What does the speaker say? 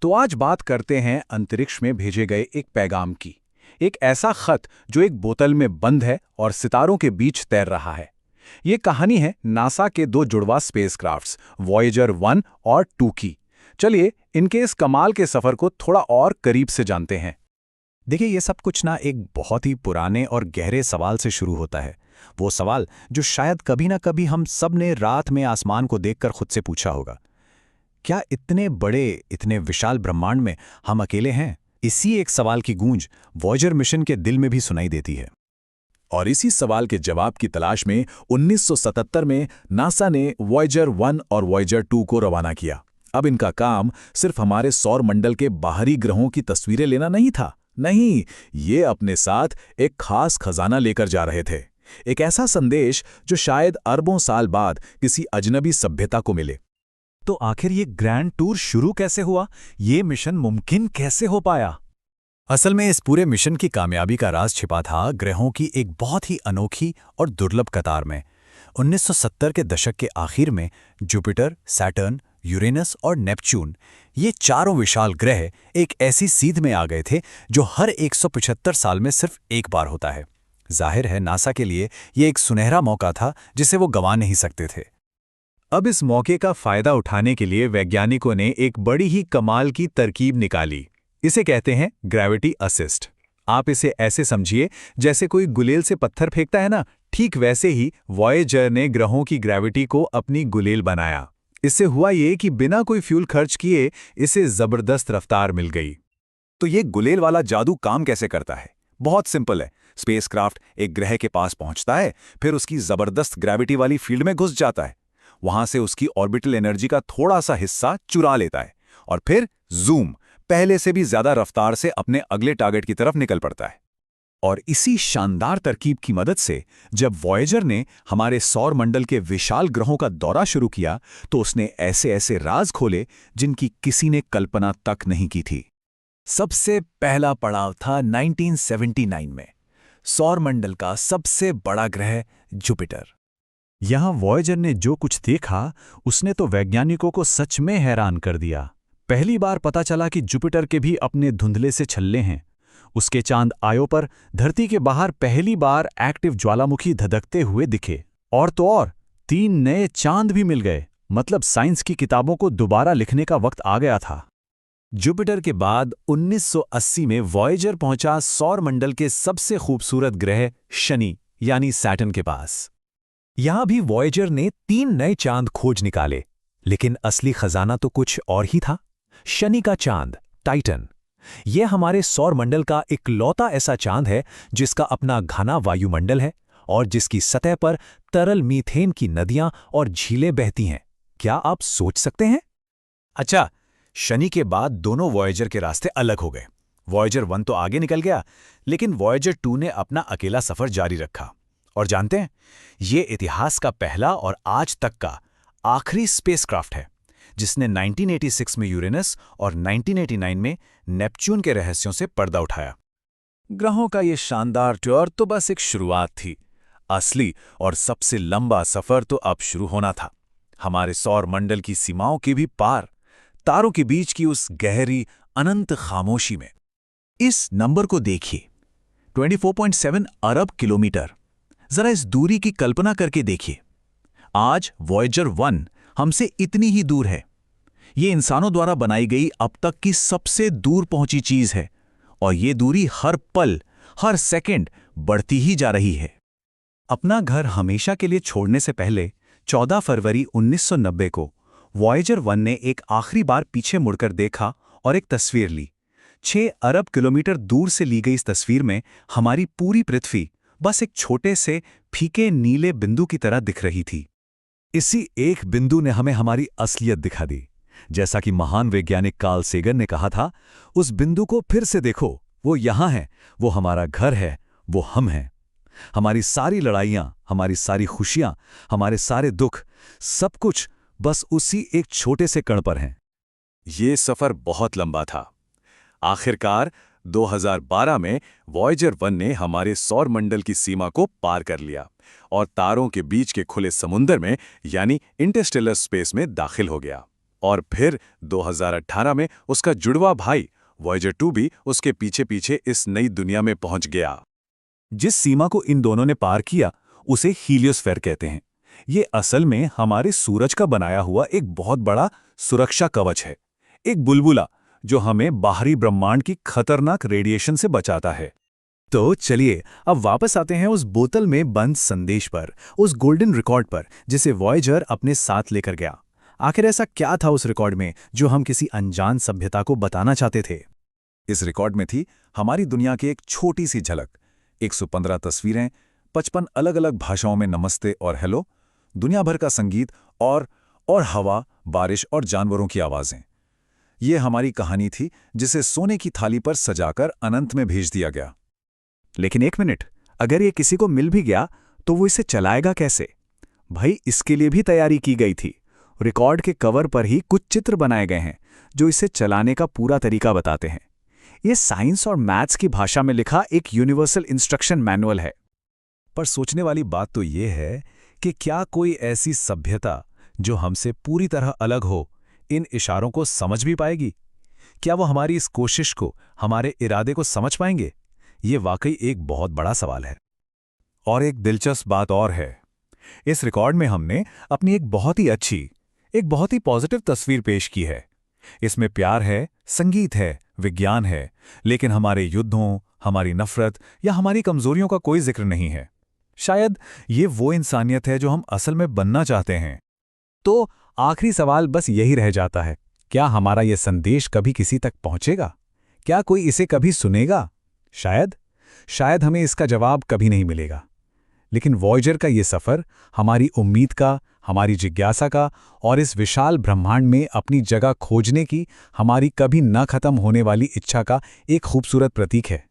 तो आज बात करते हैं अंतरिक्ष में भेजे गए एक पैगाम की। एक ऐसा खत जो एक बोतल में बंद है और सितारों के बीच तैर रहा है। ये कहानी है नासा के दो जुड़वा स्पेसक्राफ्ट्स वॉयेजर 1 और 2 की। चलिए इनके इस कमाल के सफर को थोड़ा और करीब से जानते हैं। देखिए, ये सब कुछ ना एक बहुत ही पुराने और गहरे सवाल से शुरू होता है। वो सवाल जो शायद कभी ना कभी हम सब ने रात में आसमान को देखकर खुद से पूछा होगा। क्या इतने बड़े, इतने विशाल ब्रह्मांड में हम अकेले हैं? इसी एक सवाल की गूंज वॉयेजर मिशन के दिल में भी सुनाई देती है। और इसी सवाल के जवाब की तलाश में 1977 में नासा ने वॉयेजर 1 और वॉयेजर 2 को रवाना किया। अब इनका काम सिर्फ हमारे सौर मंडल के बाहरी ग्रहों की तस्वीरें लेना नहीं था। नहीं, ये अपने साथ एक खास खजाना लेकर जा रहे थे। एक ऐसा संदेश जो शायद अरबों साल बाद किसी अजनबी सभ्यता को मिले। तो आखिर ये ग्रैंड टूर शुरू कैसे हुआ? ये मिशन मुमकिन कैसे हो पाया? असल में इस पूरे मिशन की कामयाबी का राज छिपा था ग्रहों की एक बहुत ही अनोखी और दुर्लभ कतार में। 1970 के दशक के आखिर में जुपिटर, सैटर्न, यूरेनस और नेपच्यून, ये चारों विशाल ग्रह एक ऐसी सीध में आ गए थे जो हर 175 साल में सिर्फ एक बार होता है। जाहिर है, नासा के लिए ये एक सुनहरा मौका था जिसे वो गंवा नहीं सकते थे। अब इस मौके का फायदा उठाने के लिए वैज्ञानिकों ने एक बड़ी ही कमाल की तरकीब निकाली। इसे कहते हैं ग्रेविटी असिस्ट। आप इसे ऐसे समझिए जैसे कोई गुलेल से पत्थर फेंकता है ना, ठीक वैसे ही वॉयेजर ने ग्रहों की ग्रेविटी को अपनी गुलेल बनाया। इससे हुआ ये कि बिना कोई फ्यूल खर्च किए इसे जबरदस्त रफ्तार मिल गई। तो ये गुलेल वाला जादू काम कैसे करता है? बहुत सिंपल है। स्पेसक्राफ्ट एक ग्रह के पास पहुंचता है, फिर उसकी जबरदस्त ग्रेविटी वाली फील्ड में घुस जाता है। वहां से उसकी ऑर्बिटल एनर्जी का थोड़ा सा हिस्सा चुरा लेता है और फिर जूम, पहले से भी ज्यादा रफ्तार से अपने अगले टारगेट की तरफ निकल पड़ता है। और इसी शानदार तरकीब की मदद से जब वॉयेजर ने हमारे सौर मंडल के विशाल ग्रहों का दौरा शुरू किया तो उसने ऐसे ऐसे राज खोले जिनकी किसी ने कल्पना तक नहीं की थी। सबसे पहला पड़ाव था 1979 में, सौर मंडल का सबसे बड़ा ग्रह जुपिटर। यहां वॉयेजर ने जो कुछ देखा उसने तो वैज्ञानिकों को सच में हैरान कर दिया। पहली बार पता चला कि जुपिटर के भी अपने धुंधले से छल्ले हैं। उसके चांद आयो पर धरती के बाहर पहली बार एक्टिव ज्वालामुखी धधकते हुए दिखे। और तो और 3 नए चांद भी मिल गए। मतलब साइंस की किताबों को दोबारा लिखने का वक्त आ गया था। जुपिटर के बाद 1980 में वॉयेजर पहुंचा सौर मंडल के सबसे खूबसूरत ग्रह शनि यानी सैटर्न के पास। यहां भी वॉयेजर ने 3 नए चांद खोज निकाले, लेकिन असली खजाना तो कुछ और ही था। शनि का चांद टाइटन, यह हमारे सौर मंडल का इकलौता ऐसा चांद है जिसका अपना घना वायुमंडल है और जिसकी सतह पर तरल मीथेन की नदियां और झीलें बहती हैं। क्या आप सोच सकते हैं? अच्छा, शनि के बाद दोनों वॉयेजर के रास्ते अलग हो गए। वॉयेजर 1 तो आगे निकल गया, लेकिन वॉयेजर 2 ने अपना अकेला सफर जारी रखा। और जानते हैं, ये इतिहास का पहला और आज तक का आखिरी स्पेसक्राफ्ट है जिसने 1986 में यूरेनस और 1989 में नेपच्यून के रहस्यों से पर्दा उठाया। ग्रहों का ये शानदार टूर तो बस एक शुरुआत थी। असली और सबसे लंबा सफर तो अब शुरू होना था, हमारे सौर मंडल की सीमाओं के भी पार, तारों के बीच की उस गहरी अनंत खामोशी में। इस नंबर को देखिए, 24.7 अरब किलोमीटर। जरा इस दूरी की कल्पना करके देखिए। आज वॉयेजर 1 हमसे इतनी ही दूर है। ये इंसानों द्वारा बनाई गई अब तक की सबसे दूर पहुंची चीज है और ये दूरी हर पल, हर सेकंड बढ़ती ही जा रही है। अपना घर हमेशा के लिए छोड़ने से पहले 14 फरवरी 1990 को वॉयेजर 1 ने एक आखिरी बार पीछे मुड़कर देखा और एक तस्वीर ली। 6 अरब किलोमीटर दूर से ली गई इस तस्वीर में हमारी पूरी पृथ्वी बस एक छोटे से फीके नीले बिंदु की तरह दिख रही थी। इसी एक बिंदु ने हमें हमारी असलियत दिखा दी। जैसा कि महान वैज्ञानिक कार्ल सेगन ने कहा था, उस बिंदु को फिर से देखो, वो यहां है, वो हमारा घर है, वो हम हैं। हमारी सारी लड़ाइयां, हमारी सारी खुशियां, हमारे सारे दुख, सब कुछ बस उसी एक छोटे से कण पर हैं। ये सफर बहुत लंबा था। आखिरकार 2012 में वॉयेजर 1 ने हमारे सौर मंडल की सीमा को पार कर लिया और तारों के बीच के खुले समुंदर में यानी इंटरस्टेलर स्पेस में दाखिल हो गया। और फिर 2018 में उसका जुड़वा भाई वॉयेजर 2 भी उसके पीछे पीछे इस नई दुनिया में पहुंच गया। जिस सीमा को इन दोनों ने पार किया उसे हीलियोस्फेयर कहते हैं। ये असल में हमारे सूरज का बनाया हुआ एक बहुत बड़ा सुरक्षा कवच है, एक बुलबुला जो हमें बाहरी ब्रह्मांड की खतरनाक रेडिएशन से बचाता है। तो चलिए अब वापस आते हैं उस बोतल में बंद संदेश पर, उस गोल्डन रिकॉर्ड पर जिसे वॉयेजर अपने साथ लेकर गया। आखिर ऐसा क्या था उस रिकॉर्ड में जो हम किसी अनजान सभ्यता को बताना चाहते थे? इस रिकॉर्ड में थी हमारी दुनिया की एक छोटी सी झलक, 115 तस्वीरें, 55 अलग अलग भाषाओं में नमस्ते और हेलो, दुनिया भर का संगीत और हवा, बारिश और जानवरों की आवाजें। ये हमारी कहानी थी जिसे सोने की थाली पर सजाकर अनंत में भेज दिया गया। लेकिन एक मिनट, अगर ये किसी को मिल भी गया तो वो इसे चलाएगा कैसे? भाई, इसके लिए भी तैयारी की गई थी। रिकॉर्ड के कवर पर ही कुछ चित्र बनाए गए हैं जो इसे चलाने का पूरा तरीका बताते हैं। ये साइंस और मैथ्स की भाषा में लिखा एक यूनिवर्सल इंस्ट्रक्शन मैनुअल है। पर सोचने वाली बात तो ये है कि क्या कोई ऐसी सभ्यता जो हमसे पूरी तरह अलग हो इन इशारों को समझ भी पाएगी? क्या वो हमारी इस कोशिश को, हमारे इरादे को समझ पाएंगे? ये वाकई एक बहुत बड़ा सवाल है। और एक दिलचस्प बात और है, इस रिकॉर्ड में हमने अपनी एक बहुत ही पॉजिटिव तस्वीर पेश की है। इसमें प्यार है, संगीत है, विज्ञान है, लेकिन हमारे युद्धों, हमारी नफरत या हमारी कमजोरियों का कोई जिक्र नहीं है। शायद ये वो इंसानियत है जो हम असल में बनना चाहते हैं। तो आखिरी सवाल बस यही रह जाता है, क्या हमारा ये संदेश कभी किसी तक पहुंचेगा? क्या कोई इसे कभी सुनेगा? शायद हमें इसका जवाब कभी नहीं मिलेगा। लेकिन वॉयेजर का ये सफ़र हमारी उम्मीद का, हमारी जिज्ञासा का और इस विशाल ब्रह्मांड में अपनी जगह खोजने की हमारी कभी न खत्म होने वाली इच्छा का एक खूबसूरत प्रतीक है।